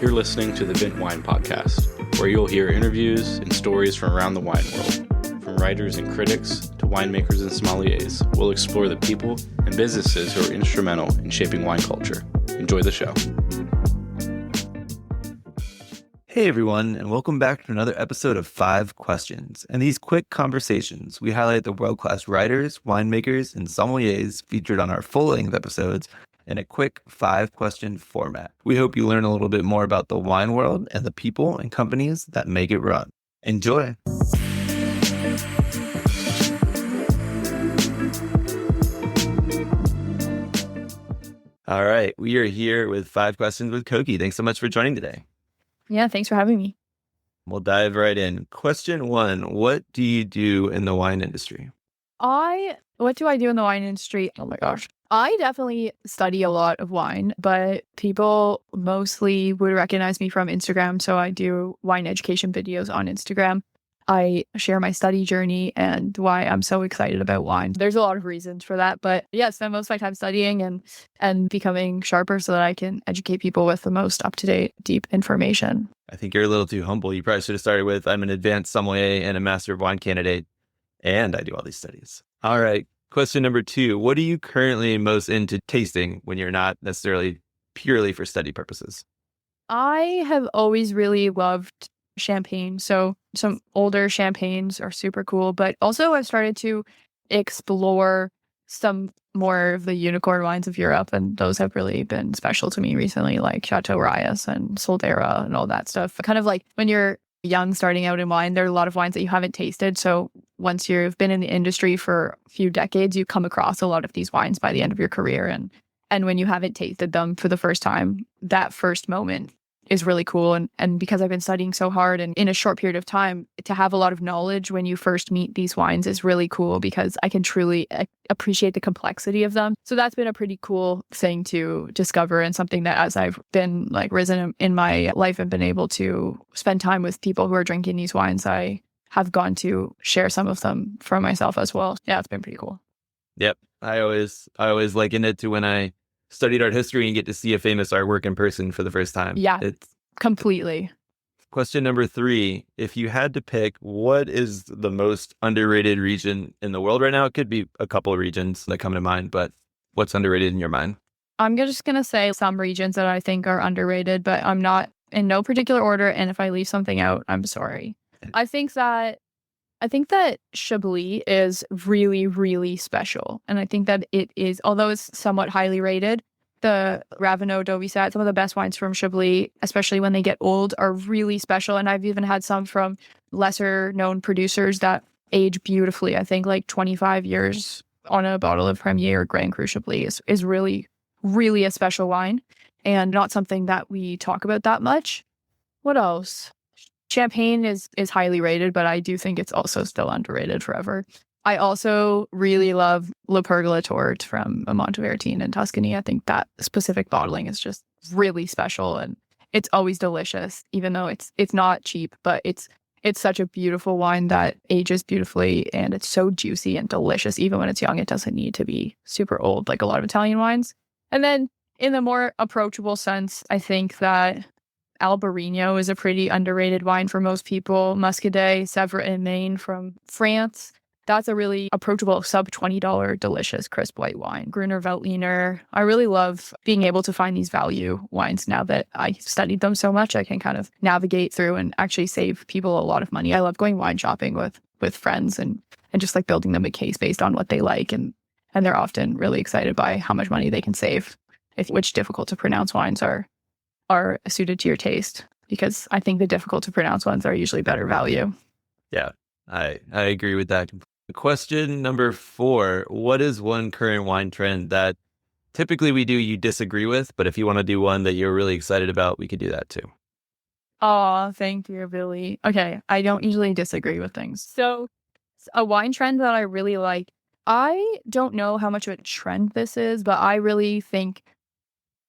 You're listening to the Vint Wine Podcast, where you'll hear interviews and stories from around the wine world. From writers and critics to winemakers and sommeliers, we'll explore the people and businesses who are instrumental in shaping wine culture. Enjoy the show. Hey everyone, and welcome back to another episode of 5 Questions. In these quick conversations, we highlight the world-class writers, winemakers, and sommeliers featured on our full-length episodes in a quick 5-question format. We hope you learn a little bit more about the wine world and the people and companies that make it run. Enjoy! All right, we are here with 5 Questions with Cokie. Thanks so much for joining today. Yeah, thanks for having me. We'll dive right in. Question 1, what do you do in the wine industry? What do I do in the wine industry? Oh my gosh. I definitely study a lot of wine, but people mostly would recognize me from Instagram. So I do wine education videos on Instagram. I share my study journey and why I'm so excited about wine. There's a lot of reasons for that, but yeah, spend most of my time studying and becoming sharper so that I can educate people with the most up-to-date, deep information. I think you're a little too humble. You probably should have started with, I'm an advanced sommelier and a master of wine candidate, and I do all these studies. All right. Question number 2, what are you currently most into tasting when you're not necessarily purely for study purposes? I have always really loved champagne. So some older champagnes are super cool, but also I've started to explore some more of the unicorn wines of Europe, and those have really been special to me recently, like Château Rayas and Soldera and all that stuff. Kind of like when you're young starting out in wine, there are a lot of wines that you haven't tasted. So once you've been in the industry for a few decades, you come across a lot of these wines by the end of your career. And when you haven't tasted them for the first time, that first moment is really cool. And because I've been studying so hard and in a short period of time, to have a lot of knowledge when you first meet these wines is really cool because I can truly appreciate the complexity of them. So that's been a pretty cool thing to discover, and something that as I've been risen in my life and been able to spend time with people who are drinking these wines, I have gone to share some of them for myself as well. Yeah, it's been pretty cool. Yep. I always liken it to when I studied art history and get to see a famous artwork in person for the first time. Yeah, it's completely. Question number 3, if you had to pick, what is the most underrated region in the world right now? It could be a couple of regions that come to mind, but what's underrated in your mind? I'm just going to say some regions that I think are underrated, but I'm not in no particular order. And if I leave something out, I'm sorry. I think that Chablis is really, really special. And I think that it is, although it's somewhat highly rated, the Ravenot d'Auvissat, some of the best wines from Chablis, especially when they get old, are really special. And I've even had some from lesser known producers that age beautifully. I think 25 years on a bottle of Premier or Grand Cru Chablis is really, really a special wine and not something that we talk about that much. What else? Champagne is highly rated, but I do think it's also still underrated forever. I also really love Le Purgatoire from Montevertine in Tuscany. I think that specific bottling is just really special, and it's always delicious, even though it's not cheap, but it's such a beautiful wine that ages beautifully, and it's so juicy and delicious. Even when it's young, it doesn't need to be super old like a lot of Italian wines. And then in the more approachable sense, I think that Albariño is a pretty underrated wine for most people. Muscadet Sèvre-et-Maine from France. That's a really approachable sub-$20 delicious crisp white wine. Gruner Veltliner. I really love being able to find these value wines now that I studied them so much. I can kind of navigate through and actually save people a lot of money. I love going wine shopping with friends and just building them a case based on what they like. And they're often really excited by how much money they can save which difficult to pronounce wines are suited to your taste, because I think the difficult to pronounce ones are usually better value. Yeah, I agree with that. Question number 4, what is one current wine trend that typically you disagree with, but if you want to do one that you're really excited about, we could do that too. Oh, thank you, Billy. Okay, I don't usually disagree with things. So a wine trend that I really like, I don't know how much of a trend this is, but I really think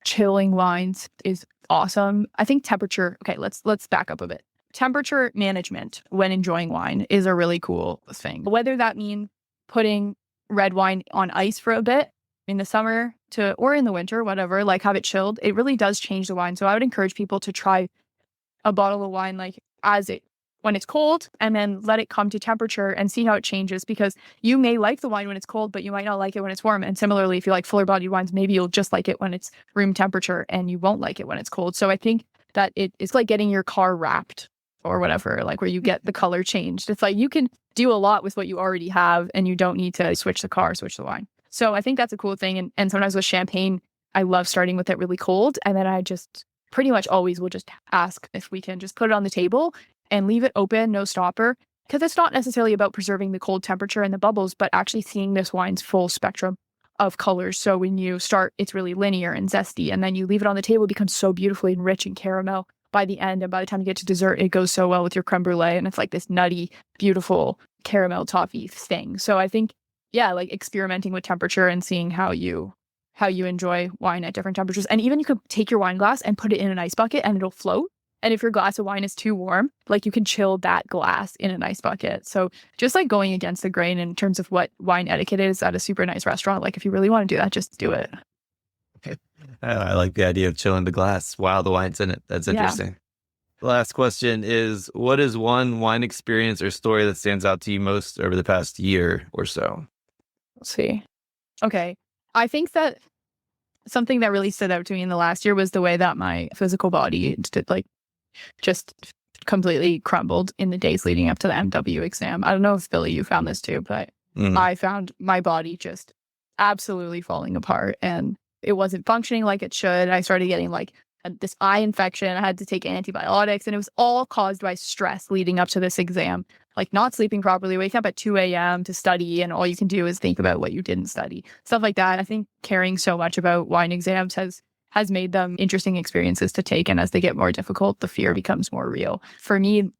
chilling wines is awesome. I think temperature, okay, let's back up a bit. Temperature management when enjoying wine is a really cool thing. Whether that means putting red wine on ice for a bit in the summer or in the winter, whatever, like have it chilled, it really does change the wine. So I would encourage people to try a bottle of wine like when it's cold, and then let it come to temperature and see how it changes, because you may like the wine when it's cold, but you might not like it when it's warm. And similarly, if you like fuller bodied wines, maybe you'll just like it when it's room temperature and you won't like it when it's cold. So I think that it's like getting your car wrapped or whatever, like where you get the color changed. It's like you can do a lot with what you already have and you don't need to switch the wine. So I think that's a cool thing. And sometimes with champagne, I love starting with it really cold. And then I just pretty much always will just ask if we can just put it on the table and leave it open, no stopper, because it's not necessarily about preserving the cold temperature and the bubbles, but actually seeing this wine's full spectrum of colors. So when you start, it's really linear and zesty, and then you leave it on the table, it becomes so beautifully and rich in caramel by the end. And by the time you get to dessert, it goes so well with your creme brulee, and it's like this nutty, beautiful caramel toffee thing. So I think, yeah, like experimenting with temperature and seeing how you enjoy wine at different temperatures. And even you could take your wine glass and put it in an ice bucket and it'll float. And if your glass of wine is too warm, like you can chill that glass in an ice bucket. So just like going against the grain in terms of what wine etiquette is at a super nice restaurant, like if you really want to do that, just do it. I like the idea of chilling the glass while the wine's in it. That's interesting. The last question is, what is one wine experience or story that stands out to you most over the past year or so? Let's see. Okay. I think that something that really stood out to me in the last year was the way that my physical body just completely crumbled in the days leading up to the MW exam. I don't know if Billy, you found this too, but I found my body just absolutely falling apart and it wasn't functioning like it should. I started getting like this eye infection. I had to take antibiotics, and it was all caused by stress leading up to this exam. Like not sleeping properly, waking up at 2 a.m. to study, and all you can do is think about what you didn't study. Stuff like that. I think caring so much about wine exams has made them interesting experiences to take. And as they get more difficult, the fear becomes more real. For me,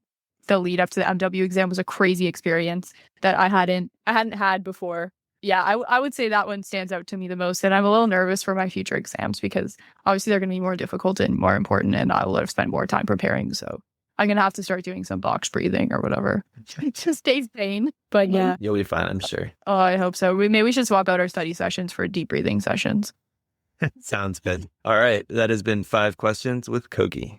the lead up to the MW exam was a crazy experience that I hadn't had before. Yeah, I would say that one stands out to me the most. And I'm a little nervous for my future exams because obviously they're going to be more difficult and more important, and I will have spent more time preparing. So I'm going to have to start doing some box breathing or whatever. It just stays pain. But yeah. You'll be fine, I'm sure. Oh, I hope so. Maybe we should swap out our study sessions for deep breathing sessions. Sounds good. All right. That has been 5 questions with Cokie.